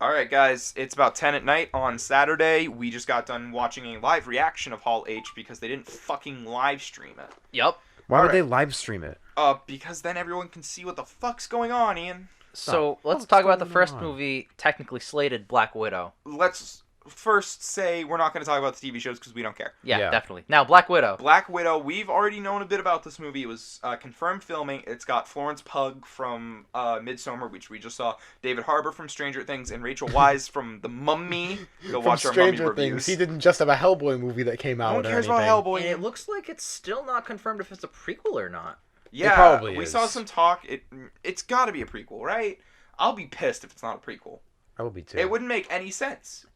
All right, guys, it's about 10 at night on Saturday. We just got done watching a live reaction of Hall H because they didn't fucking live stream it. Yep. Why All would right. they live stream it? Because then everyone can see what the fuck's going on, Ian. So let's What's talk about the going first on? movie technically slated, Black Widow. Let's first say we're not going to talk about the TV shows because we don't care. Yeah, Yeah. definitely. Now, Black Widow. Black Widow, we've already known a bit about this movie. It was confirmed filming. It's got Florence Pugh from Midsommar, which we just saw, David Harbour from Stranger Things, and Rachel Weisz from The Mummy. Go From watch our Stranger Mummy Things. reviews. He didn't just have a Hellboy movie that came No out one or cares anything. about Hellboy. And it looks like it's still not confirmed if it's a prequel or not. Yeah, probably we is. saw some talk. It's got to be a prequel, right? I'll be pissed if it's not a prequel. I will be too. It wouldn't make any sense.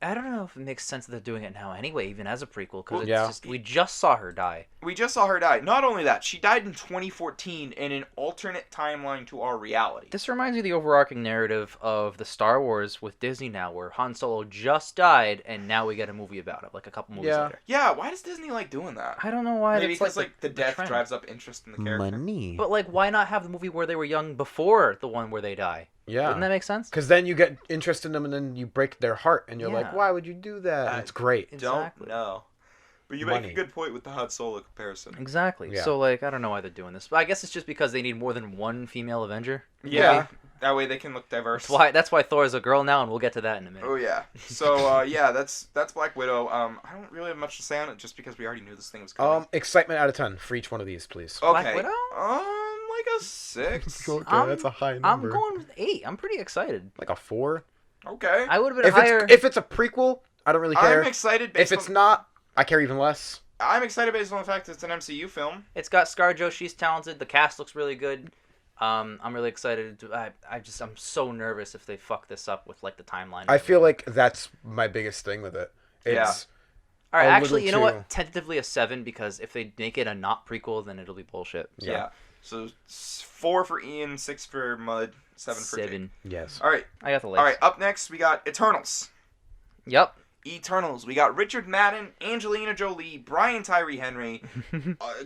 I don't know if it makes sense that they're doing it now anyway, even as a prequel, because Well, yeah. we just saw her die. We just saw her die. Not only that, she died in 2014 in an alternate timeline to our reality. This reminds me of the overarching narrative of the Star Wars with Disney now, where Han Solo just died, and now we get a movie about it, like a couple movies Yeah. later. Yeah, why does Disney like doing that? I don't know why. Maybe that's because like the death trend. drives up interest in the character. Money. But like, why not have the movie where they were young before the one where they die? Yeah. Wouldn't that make sense? Because then you get interested in them and then you break their heart and you're like, Yeah. why would you do that? And it's great. Exactly. Don't know. But you Money. make a good point with the Han Solo comparison. Exactly. Yeah. So like, I don't know why they're doing this, but I guess it's just because they need more than one female Avenger. Yeah, that way they can look diverse. That's why Thor is a girl now, and we'll get to that in a minute. Oh yeah. So yeah, that's Black Widow. I don't really have much to say on it just because we already knew this thing was coming. Excitement out of 10 for each one of these, please. Okay. Black Widow? Like a 6. Okay, I'm- that's a high I'm number. going with 8. I'm pretty excited. Like a 4. Okay. I would have been If higher. it's, if it's a prequel, I don't really care. I'm excited based If it's on, not, I care even less. I'm excited based on the fact that it's an MCU film. It's got ScarJo. She's talented. The cast looks really good. I'm really excited. I'm so nervous if they fuck this up with like the timeline. I feel like that's my biggest thing with it. It's All right, a actually, little you know too- what? Tentatively a 7 because if they make it a not prequel, then it'll be bullshit. Yeah. So 4 for Ian, 6 for Mud, 7 for Jake. 7. yes. All right. I got the list. All right. Up next, we got Eternals. Yep. Eternals. We got Richard Madden, Angelina Jolie, Brian Tyree Henry.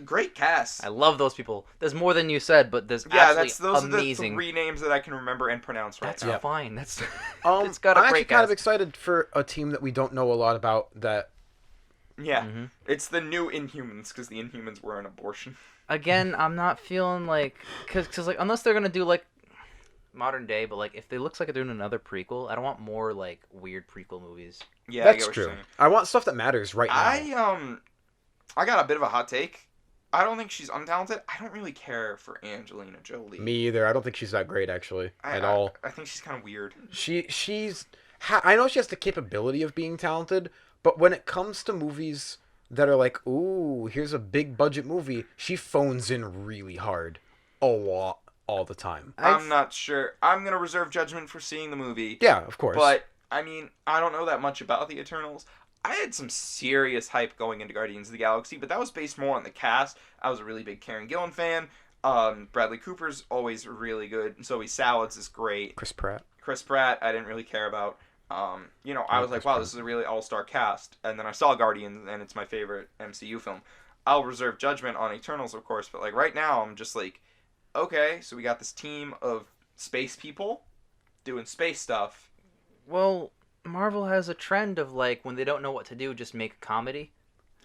Great cast. I love those people. There's more than you said, but there's Yeah, actually those amazing. are the 3 names that I can remember and pronounce right That's now. fine. That's I'm it's got a actually great kind of cast. excited for a team that we don't know a lot about that. Yeah, Mm-hmm. it's the new Inhumans because the Inhumans were an abortion. Again, I'm not feeling like because like unless they're gonna do like modern day, but like if they looks like they're doing another prequel, I don't want more like weird prequel movies. Yeah, I That's get what you're true. saying. I want stuff that matters right now. I got a bit of a hot take. I don't think she's untalented. I don't really care for Angelina Jolie. Me either. I don't think she's that great actually at all. I think she's kind of weird. I know she has the capability of being talented, but when it comes to movies that are like, ooh, here's a big budget movie, she phones in really hard, a lot, all the time. I'm not sure. I'm gonna reserve judgment for seeing the movie. Yeah, of course. But I mean, I don't know that much about the Eternals. I had some serious hype going into Guardians of the Galaxy, but that was based more on the cast. I was a really big Karen Gillan fan. Bradley Cooper's always really good. Zoe Salads is great. Chris Pratt. Chris Pratt, I didn't really care about. I was like, Chris wow, Pratt. this is a really all-star cast. And then I saw Guardians, and it's my favorite MCU film. I'll reserve judgment on Eternals, of course, but like right now, I'm just like, okay, so we got this team of space people doing space stuff. Well, Marvel has a trend of like when they don't know what to do, just make a comedy.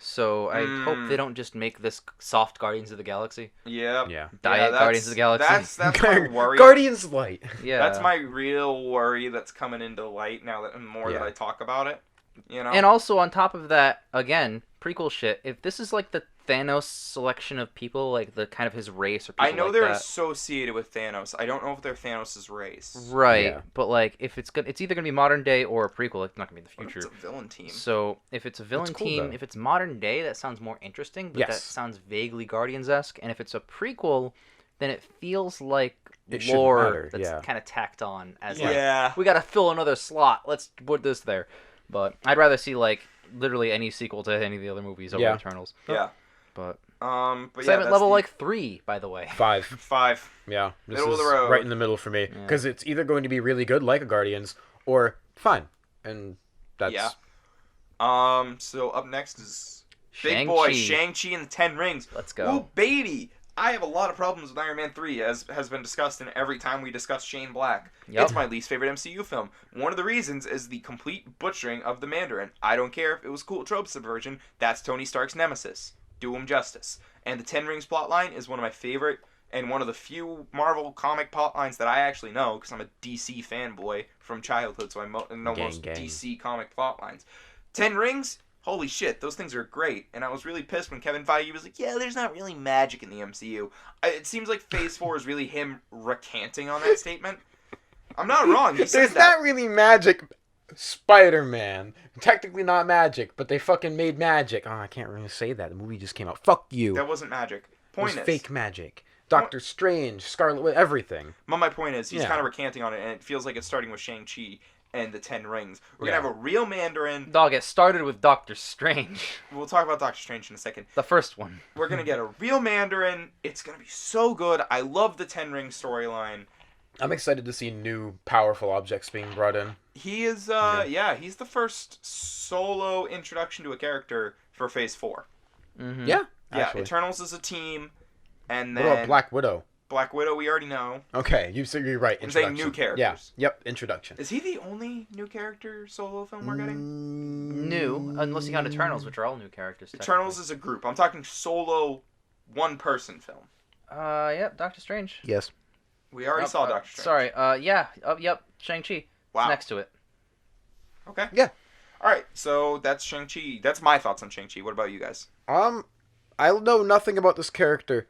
So I hope they don't just make this soft Guardians of the Galaxy. Yep. Yeah. Diet Guardians of the Galaxy. That's my worry. Guardians Light. Yeah. That's my real worry that's coming into light now that that Yeah. I talk about it. You know? And also on top of that, again, prequel shit. If this is like the Thanos selection of people, like the kind of his race or people I know like they're that. associated with Thanos. I don't know if they're Thanos' race. Right, Yeah. but like if it's either gonna be modern day or a prequel. It's not gonna be in the What if future. it's a villain team. So if it's a villain cool, team, though. if it's modern day, that sounds more interesting. But that Yes. sounds vaguely Guardians-esque. And if it's a prequel, then it feels like It shouldn't lore matter, that's yeah. kind of tacked on as like Yeah. we gotta fill another slot. Let's put this there. But I'd rather see like literally any sequel to any of the other movies over Yeah. Eternals. Yeah. But But yeah, excitement that's level the- like 3, by the way. 5. 5. Yeah. This Middle of is the road. right in the middle for me. Because it's either going to be really good, like a Guardians, or fine. And that's... Yeah. So up next is Big Shang-Chi. Boy Shang-Chi and the Ten Rings. Let's go. Oh baby! I have a lot of problems with Iron Man 3, as has been discussed in every time we discuss Shane Black. Yep. It's my least favorite MCU film. One of the reasons is the complete butchering of the Mandarin. I don't care if it was cool trope subversion, that's Tony Stark's nemesis. Do him justice. And the Ten Rings plotline is one of my favorite and one of the few Marvel comic plotlines that I actually know, because I'm a DC fanboy from childhood, so I know most DC comic plotlines. Ten Rings? Holy shit, those things are great. And I was really pissed when Kevin Feige was like, yeah, there's not really magic in the MCU. It seems like Phase 4 is really him recanting on that statement. I'm not wrong. He said There's that. not really magic. Spider-Man. Technically not magic, but they fucking made magic. Oh, I can't really say that. The movie just came out. Fuck you. That wasn't magic. It Point was is, fake magic. Doctor Strange, Scarlet Witch, everything. my point is, he's Yeah. kind of recanting on it, and it feels like it's starting with Shang-Chi and the Ten Rings. We're going to have a real Mandarin. Dog, it started with Doctor Strange. We'll talk about Doctor Strange in a second. The first one. We're going to get a real Mandarin. It's going to be so good. I love the Ten Rings storyline. I'm excited to see new powerful objects being brought in. He is, he's the first solo introduction to a character for Phase 4. Mm-hmm. Yeah, Yeah, actually. Eternals is a team, and then What about Black Widow? Black Widow we already know. Okay, you're right. I'm saying Introduction. new characters. Yeah. Yep. Introduction. Is he the only new character solo film we're getting? New, unless you count Eternals, which are all new characters. Eternals is a group. I'm talking solo, one-person film. Yep, Doctor Strange. Yes. We already saw Doctor Strange. Sorry, yep, Shang-Chi. Wow. It's next to it. Okay. Yeah. All right, so that's Shang-Chi. That's my thoughts on Shang-Chi. What about you guys? I know nothing about this character,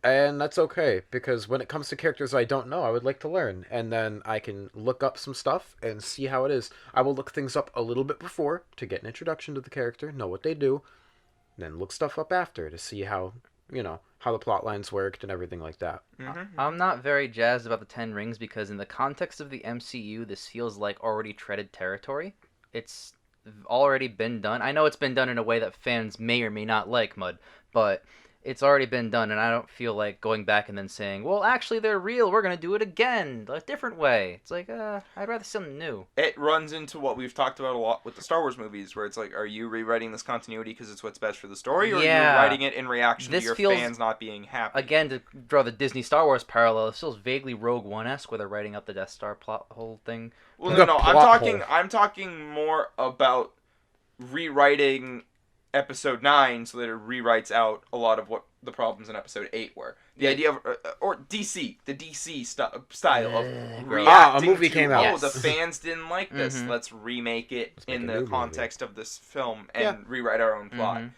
and that's okay, because when it comes to characters I don't know, I would like to learn, and then I can look up some stuff and see how it is. I will look things up a little bit before to get an introduction to the character, know what they do, then look stuff up after to see how the plot lines worked and everything like that. Mm-hmm. I'm not very jazzed about the Ten Rings because in the context of the MCU, this feels like already treaded territory. It's already been done. I know it's been done in a way that fans may or may not like, Mud, but it's already been done, and I don't feel like going back and then saying, well, actually, they're real. We're going to do it again, a different way. It's like, I'd rather see something new. It runs into what we've talked about a lot with the Star Wars movies, where it's like, are you rewriting this continuity because it's what's best for the story, or Yeah. are you writing it in reaction This to your feels- fans not being happy? Again, to draw the Disney Star Wars parallel, it feels vaguely Rogue One-esque, where they're writing out the Death Star plot whole thing. Well, The no, plot I'm talking more about rewriting Episode 9 so that it rewrites out a lot of what the problems in Episode 8 were. The idea of, or DC, the DC style of reacting a movie to, came out. oh, the Yes. fans didn't like this, Mhm. let's remake it make in a the new context of this film and Yeah. rewrite our own plot. Mhm.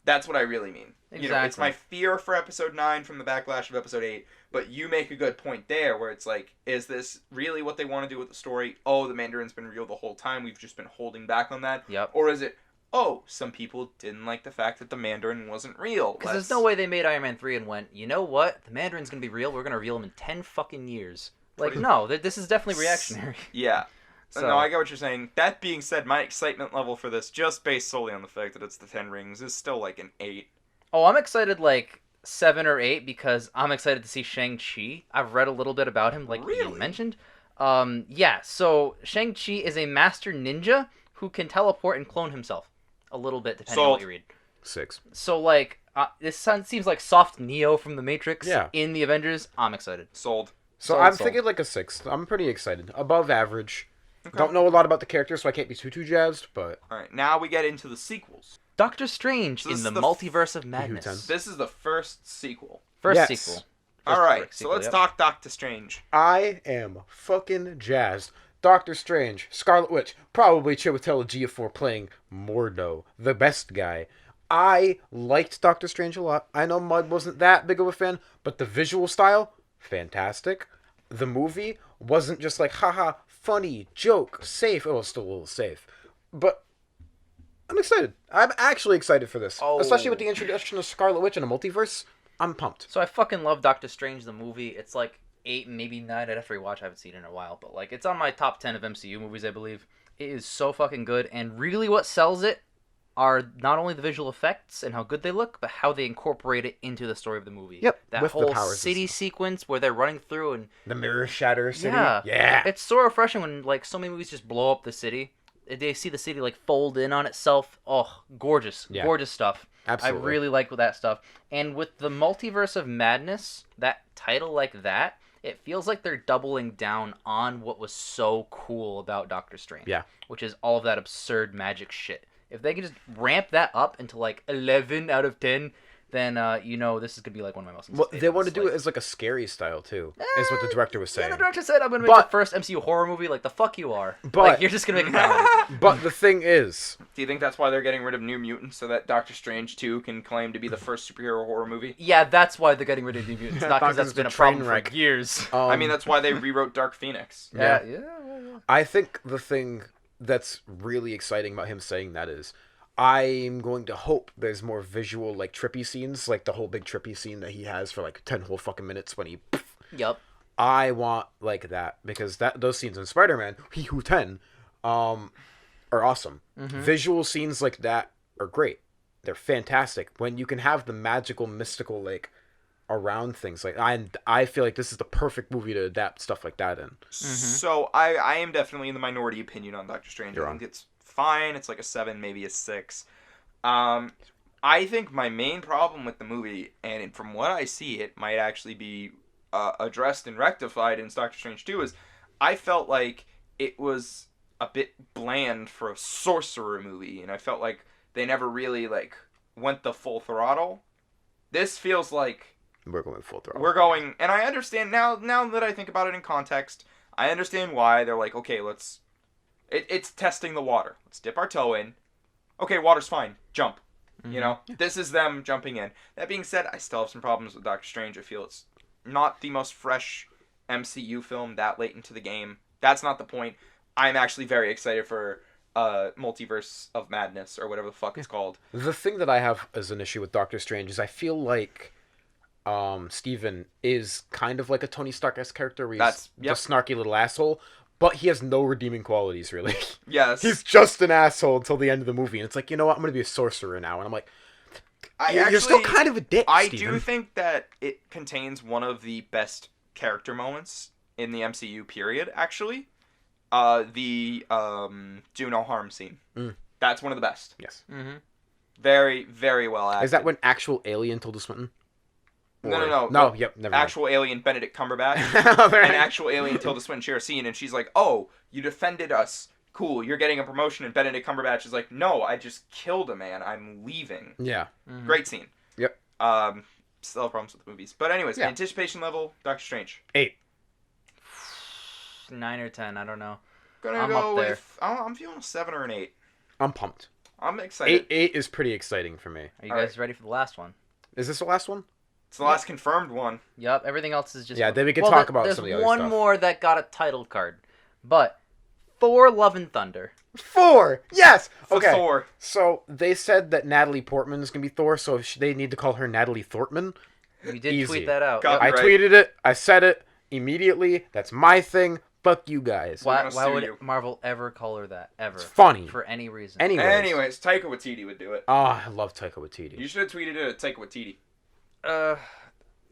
That's what I really mean. You know, it's Exactly. my fear for Episode 9 from the backlash of Episode 8, but you make a good point there where it's like, is this really what they want to do with the story? Oh, the Mandarin's been real the whole time, we've just been holding back on that? Yep. Or is it, oh, some people didn't like the fact that the Mandarin wasn't real. Because there's no way they made Iron Man 3 and went, you know what? The Mandarin's going to be real. We're going to reveal him in 10 fucking years. Like, Pretty- no, this is definitely reactionary. Yeah. So- No, I get what you're saying. That being said, my excitement level for this, just based solely on the fact that it's the Ten Rings, is still like an 8. Oh, I'm excited like 7 or 8 because I'm excited to see Shang-Chi. I've read a little bit about him, like you Really? mentioned. Yeah, so Shang-Chi is a master ninja who can teleport and clone himself. A little bit, depending on Sold. what you read. 6. So, like, this seems like soft Neo from the Matrix Yeah. in the Avengers. I'm excited. Sold. So Sold, I'm sold. thinking like a 6. I'm pretty excited. Above average. Okay. Don't know a lot about the character, so I can't be too jazzed, but Alright, now we get into the sequels. Doctor Strange So this in is the the Multiverse of Who Madness. ten? This is the first sequel. First Yes. sequel. First Alright, direct so sequel, let's yep. talk Doctor Strange. I am fucking jazzed. Doctor Strange, Scarlet Witch, probably Chiwetel Ejiofor playing Mordo, the best guy. I liked Doctor Strange a lot. I know Mud wasn't that big of a fan, but the visual style, fantastic. The movie wasn't just like, haha, funny, joke, safe. Oh, it's still a little safe. But I'm excited. I'm actually excited for this. Oh. Especially with the introduction of Scarlet Witch in a multiverse. I'm pumped. So I fucking love Doctor Strange the movie. It's like 8, maybe 9. I'd have to rewatch. I haven't seen it in a while, but like it's on my top 10 of MCU movies, I believe. It is so fucking good, and really what sells it are not only the visual effects and how good they look, but how they incorporate it into the story of the movie. Yep, That with the whole powers and city stuff. sequence where they're running through and The Mirror Shatter City. yeah, Yeah. it's so refreshing when like so many movies just blow up the city. they see the city like fold in on itself. Oh, gorgeous, Yeah. gorgeous stuff. Absolutely. I really like that stuff. And with the Multiverse of Madness, that title like that, it feels like they're doubling down on what was so cool about Doctor Strange. Yeah. Which is all of that absurd magic shit. If they can just ramp that up into like 11 out of 10, then this is gonna be like one of my most. Well, they want to do it as like a scary style too, is what the director was saying. Yeah, the director said I'm gonna make the first MCU horror movie. Like the fuck you are. But like, you're just gonna make a comedy. But the thing is, Do you think that's why they're getting rid of New Mutants so that Doctor Strange 2 can claim to be the first superhero horror movie? Yeah, that's why they're getting rid of New Mutants. Not because that's been a problem wreck. for years. I mean, that's why they rewrote Dark Phoenix. Yeah. I think the thing that's really exciting about him saying that is, I'm going to hope there's more visual, like, trippy scenes, like the whole big trippy scene that he has for, like, 10 whole fucking minutes when he... Yep. I want, like, that, because those scenes in Spider-Man, He Who 10, are awesome. Mm-hmm. Visual scenes like that are great. They're fantastic. When you can have the magical, mystical, like, around things. Like, I feel like this is the perfect movie to adapt stuff like that in. So, I am definitely in the minority opinion on Doctor Strange. You're I think it's fine. It's like a 7, maybe a 6. I think my main problem with the movie, and from what I see, it might actually be addressed and rectified in Doctor Strange 2, is I felt like it was a bit bland for a sorcerer movie, and I felt like they never really, like, went the full throttle. This feels like We're going full throttle. we're going, and I understand now that I think about it in context, I understand why they're like, okay, it's testing the water. Let's dip our toe in. Okay, water's fine. Jump. You know, this is them jumping in. That being said, I still have some problems with Doctor Strange. I feel it's not the most fresh MCU film that late into the game. That's not the point. I'm actually very excited for Multiverse of Madness, or whatever the fuck it's called. The thing that I have as an issue with Doctor Strange is I feel like Steven is kind of like a Tony Stark-esque character where he's the snarky little asshole, but he has no redeeming qualities, really. Yes. He's just an asshole until the end of the movie, and it's like, you know what, I'm going to be a sorcerer now. And I'm like, you're still kind of a dick, I Steven. do think that it contains one of the best character moments in the MCU period, actually. The do no harm scene. That's one of the best. Yes. Mm-hmm. Very, very well acted. Is that when actual alien Tilda Swinton? No. Yep, never mind. Actual alien Benedict Cumberbatch Right. and actual alien Tilda Swinton share a scene, and she's like, "Oh, you defended us. Cool, you're getting a promotion." And Benedict Cumberbatch is like, "No, I just killed a man. I'm leaving." Yeah. Mm-hmm. Great scene. Yep. Still have problems with the movies, but anyways, Yeah. anticipation level, Doctor Strange. 8. 9 or 10, I don't know. I'm up there. I'm feeling a 7 or an 8. I'm pumped. I'm excited. 8 is pretty exciting for me. Are you guys ready for the last one? Is this the last one? It's the last confirmed one. Yep, everything else is just... Yeah, then we can talk about some of the other There's one stuff. more that got a title card, but Thor Love and Thunder. 4! Yes! For Okay. Thor. So, they said that Natalie Portman is going to be Thor, so they need to call her Natalie Thortman. You did Easy. tweet that out. Got I Right. tweeted it. I said it immediately. That's my thing. Fuck you guys. We're Why gonna why sue would you. Marvel ever call her that? Ever. It's funny. For any reason. Anyways, Taika Waititi would do it. Oh, I love Taika Waititi. You should have tweeted it at Taika Waititi. Anyways.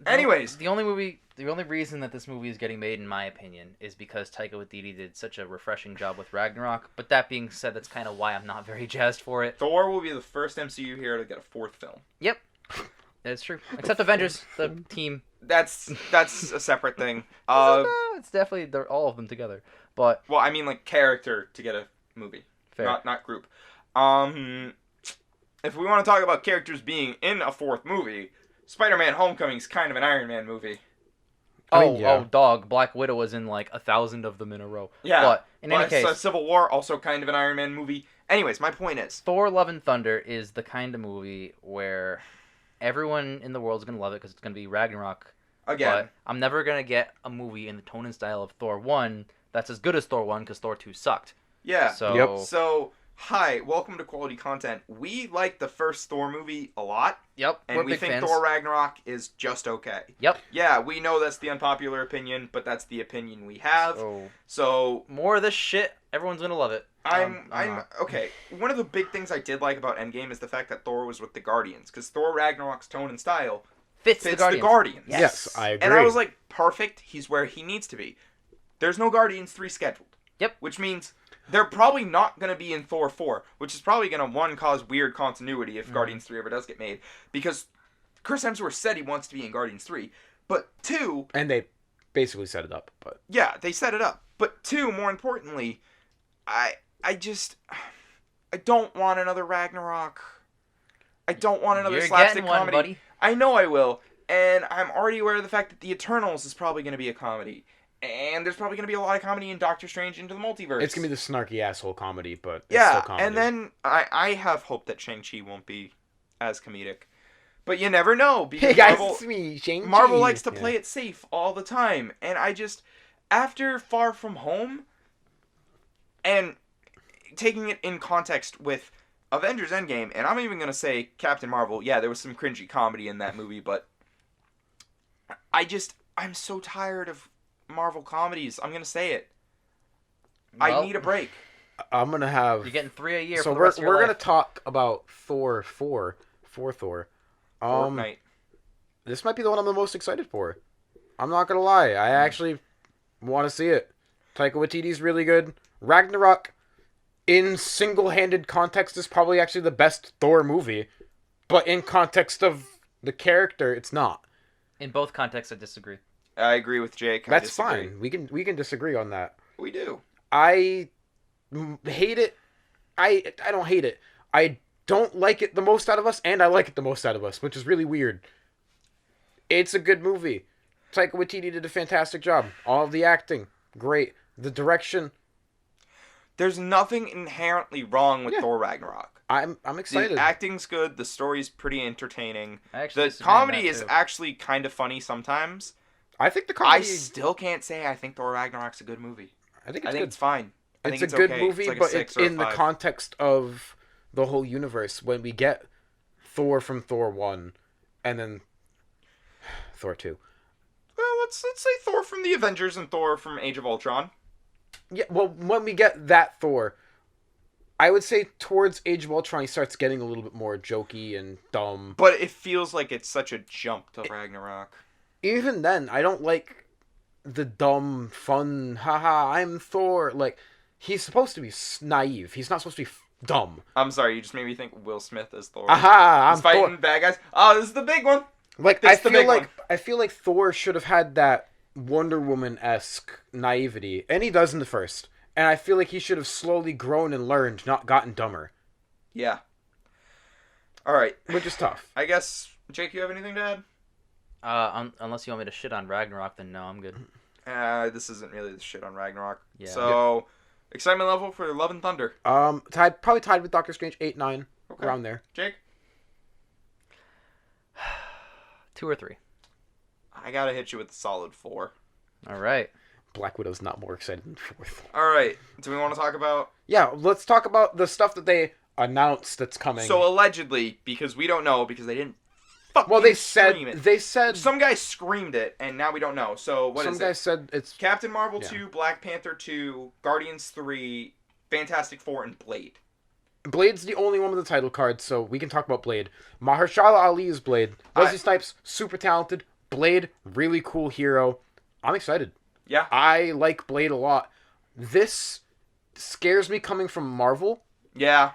Anyways. The only reason that this movie is getting made, in my opinion, is because Taika Waititi did such a refreshing job with Ragnarok. But that being said, that's kind of why I'm not very jazzed for it. Thor will be the first MCU hero to get a 4th film. Yep. That's true. Except Avengers, the team. That's a separate thing. No, it's definitely, they're all of them together. But Well, I mean, like, character to get a movie. fair. Not group. If we want to talk about characters being in a 4th movie, Spider-Man Homecoming's kind of an Iron Man movie. Dog. Black Widow was in like 1,000 of them in a row. Yeah. But in any case, Civil War, also kind of an Iron Man movie. Anyways, my point is, Thor Love and Thunder is the kind of movie where everyone in the world is going to love it because it's going to be Ragnarok. again, But I'm never going to get a movie in the tone and style of Thor 1 that's as good as Thor 1 because Thor 2 sucked. yeah. So, Yep. So, hi, welcome to Quality Content. We like the first Thor movie a lot, yep, and we're we big think fans. Thor Ragnarok is just okay. Yep. Yeah, we know that's the unpopular opinion, but that's the opinion we have. So, So, more of this shit, everyone's going to love it. I'm not. okay. One of the big things I did like about Endgame is the fact that Thor was with the Guardians, because Thor Ragnarok's tone and style Fits fits the Guardians. Yes, I agree. And I was like, perfect. He's where he needs to be. There's no Guardians 3 scheduled. Yep. Which means they're probably not going to be in Thor 4, which is probably going to, one, cause weird continuity if Guardians 3 ever does get made, because Chris Hemsworth said he wants to be in Guardians 3, but two... And they basically set it up, but... Yeah, they set it up. But two, more importantly, I don't want another Ragnarok. I don't want another You're slapstick getting one, comedy. buddy. I know I will, and I'm already aware of the fact that The Eternals is probably going to be a comedy. And there's probably going to be a lot of comedy in Doctor Strange Into the Multiverse. It's going to be the snarky asshole comedy, but it's yeah, still comedy. and then I have hope that Shang-Chi won't be as comedic. But you never know, because Hey guys, it's me, Shang-Chi. Marvel likes to play it safe all the time. And I just, after Far From Home, and taking it in context with Avengers Endgame, and I'm even going to say Captain Marvel, yeah, there was some cringy comedy in that movie, but I'm so tired of Marvel comedies. I'm going to say it. Well, I need a break. I'm going to have... You're getting 3 a year So for the rest of your we're life. going to talk about Thor 4. For Thor. Fortnite. This might be the one I'm the most excited for. I'm not going to lie. I actually want to see it. Taika Waititi's really good. Ragnarok, in single-handed context, is probably actually the best Thor movie. But in context of the character, it's not. In both contexts, I disagree. I agree with Jake. That's fine. We can disagree on that. We do. I hate it. I don't hate it. I don't like it the most out of us, and I like it the most out of us, which is really weird. It's a good movie. Taika Waititi did a fantastic job. All of the acting, great. The direction, There's nothing inherently wrong with Yeah. Thor Ragnarok. I'm excited. The acting's good. The story's pretty entertaining. I actually The disagree on comedy that, is too. actually kind of funny sometimes. I think the I comedy. still can't say I think Thor Ragnarok's a good movie. I think I it's think good. it's fine. I think It's a good okay. movie, It's like a but 6 it's or a in the 5. context of the whole universe. When we get Thor from Thor 1, and then Thor 2. Well, let's say Thor from the Avengers and Thor from Age of Ultron. Yeah, well, when we get that Thor, I would say towards Age of Ultron, he starts getting a little bit more jokey and dumb. But it feels like it's such a jump to Ragnarok. Even then, I don't like the dumb, fun, haha, I'm Thor. Like, he's supposed to be naive. He's not supposed to be dumb. I'm sorry, you just made me think Will Smith as Thor. Aha, I'm He's fighting Thor. bad guys. Oh, this is the big one. Like, This the big one. I feel like Thor should have had that Wonder Woman-esque naivety, and he does in the first. And I feel like he should have slowly grown and learned, not gotten dumber. Yeah. All right. Which is tough. I guess, Jake, you have anything to add? Unless you want me to shit on Ragnarok, then no, I'm good. This isn't really the shit on Ragnarok. Yeah. So, excitement level for Love and Thunder. Probably tied with Doctor Strange, 8-9, Okay. around there. Jake? 2 or 3. I gotta hit you with a solid 4. All right. Black Widow's not more excited than fourth. All right. Do we want to talk about... Yeah, let's talk about the stuff that they announced that's coming. So, allegedly, because we don't know, because they didn't fucking well, they scream it. said Some guy screamed it, and now we don't know. So, what some is guy it? said it's Captain Marvel Yeah. 2, Black Panther 2, Guardians 3, Fantastic Four, and Blade. Blade's the only one with the title card, so we can talk about Blade. Mahershala Ali is Blade. Wesley Snipes, super talented. Blade, really cool hero. I'm excited. Yeah. I like Blade a lot. This scares me coming from Marvel Yeah.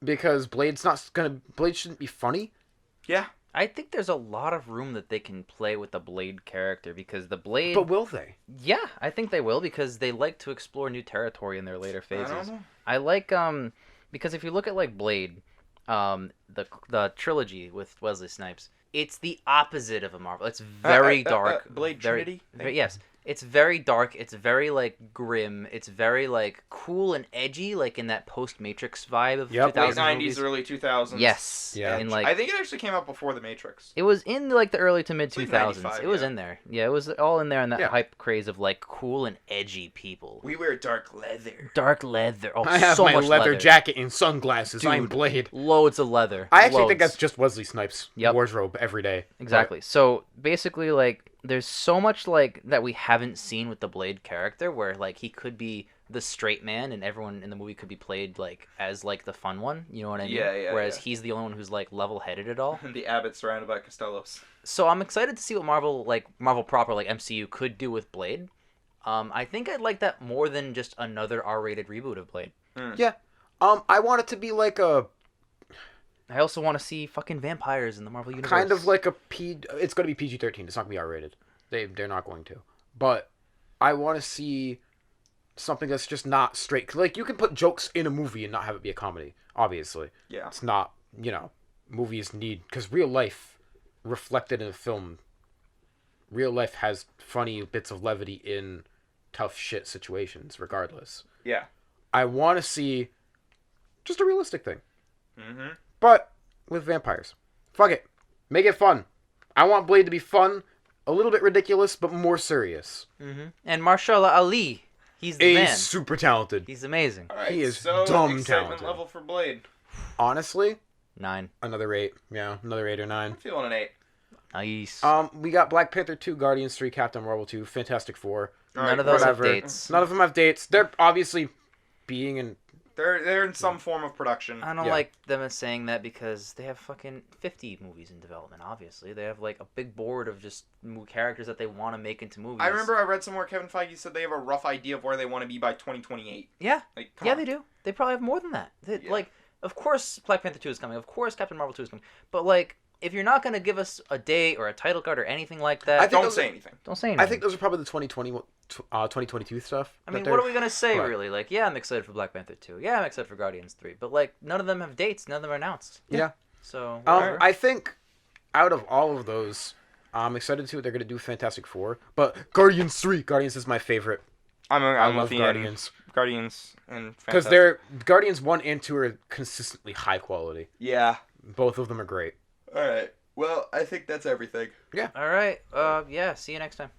because Blade shouldn't be funny. Yeah. I think there's a lot of room that they can play with the Blade character because the Blade... But will they? Yeah, I think they will because they like to explore new territory in their later phases. I don't know. I like because if you look at like Blade, the trilogy with Wesley Snipes, it's the opposite of a Marvel. It's very dark. Blade very, Trinity? yes. It's very dark. It's very like grim. It's very like cool and edgy, like in that post-Matrix vibe of Yep. 2000s Late 90s, movies. early 2000s. Yes. Yeah. And like I think it actually came out before The Matrix. it was in like the early to mid like 2000s. 95, It was yeah. in there. Yeah, it was all in there in that Yeah. hype craze of like cool and edgy people. We wear dark leather. Dark leather. Oh, I have so my much leather jacket and sunglasses. Dude. I'm Blade. Loads of leather. I actually think Loads. that's just Wesley Snipes' Yep. wardrobe every day. Exactly. So basically, like, there's so much like that we haven't seen with the Blade character, where like he could be the straight man, and everyone in the movie could be played like as like the fun one. You know what I mean? Yeah, yeah, Whereas yeah. he's the only one who's like level-headed at all. And the Abbott surrounded by Costellos. So I'm excited to see what Marvel proper like MCU could do with Blade. I think I'd like that more than just another R-rated reboot of Blade. Yeah. I want it to be like a I also want to see fucking vampires in the Marvel Universe. kind of like a It's going to be PG-13. It's not going to be R-rated. They're not going to. But I want to see something that's just not straight. Like, you can put jokes in a movie and not have it be a comedy, obviously. Yeah. It's not, movies need... Because real life, reflected in a film, real life has funny bits of levity in tough shit situations, regardless. Yeah. I want to see just a realistic thing. Mm-hmm. But with vampires. Fuck it. Make it fun. I want Blade to be fun, a little bit ridiculous, but more serious. Mm-hmm. And Marshala Ali, he's the man. He's super talented. He's amazing. All right, He is so dumb excitement talented. level for Blade. Honestly, 9. another 8. Yeah, another 8 or 9. I'm feeling an 8. Nice. We got Black Panther 2, Guardians 3, Captain Marvel 2, Fantastic Four. None of those have whatever. dates. None of them have dates. They're obviously being in... They're in some form of production. I don't Yeah. like them as saying that because they have fucking 50 movies in development, obviously. They have, like, a big board of just characters that they want to make into movies. I remember I read somewhere Kevin Feige said they have a rough idea of where they want to be by 2028. Yeah. Like, Yeah, on. they do. They probably have more than that. Yeah. Like, of course Black Panther 2 is coming. Of course Captain Marvel 2 is coming. But, like, if you're not going to give us a date or a title card or anything like that, I think Don't those say are- anything. don't say anything. I think those are probably the 2022 stuff. I that mean, they're- what are we going to say, Right. really? Like, yeah, I'm excited for Black Panther 2. Yeah, I'm excited for Guardians 3. But, like, none of them have dates. None of them are announced. Yeah. So, whatever. I think out of all of those, I'm excited to see what they're going to do with Fantastic Four. But Guardians 3. Guardians is my favorite. I'm I with love the Guardians. Guardians and Because Fantastic. they're Guardians 1 and 2 are consistently high quality. Yeah. Both of them are great. All right. Well, I think that's everything. All right. Yeah, see you next time.